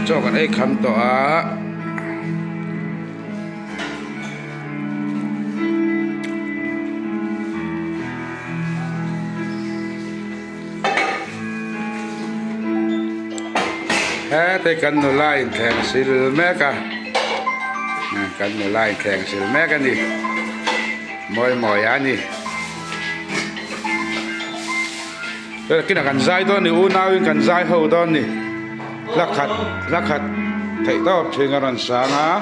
cho cái ấy khăm tỏa thế thì cần nó lại kèn xịt mẹ cả cần nó lại kèn xịt mẹ cái gì mỏi anh đi cái nào cần dai đó ni u nào cần dai hậu đó ni lắc khát thấy tao thì ngon sáng á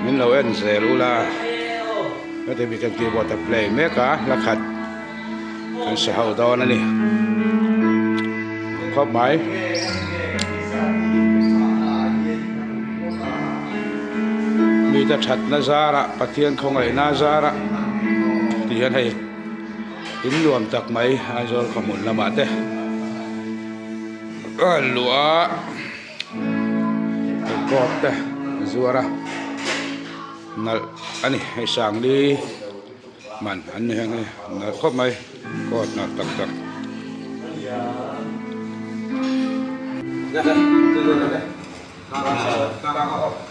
mình lâu ăn dễ luôn là cái thì mình cần tìm một tập play mẹ cả lắc khát cần sẽ hậu đó nè khóc máyมีแต่ชัดนาซาระปะเทียนของไอ้นาซาระที่เห็นให้หินรวมจากไหมไอ้โจรขมุนละมาเต้หลัวกอดเต้ซัวระนั่นอันนี้ให้สั่งดีมันอันนี้ไงนั่นครบไหมกอดนั่นตัก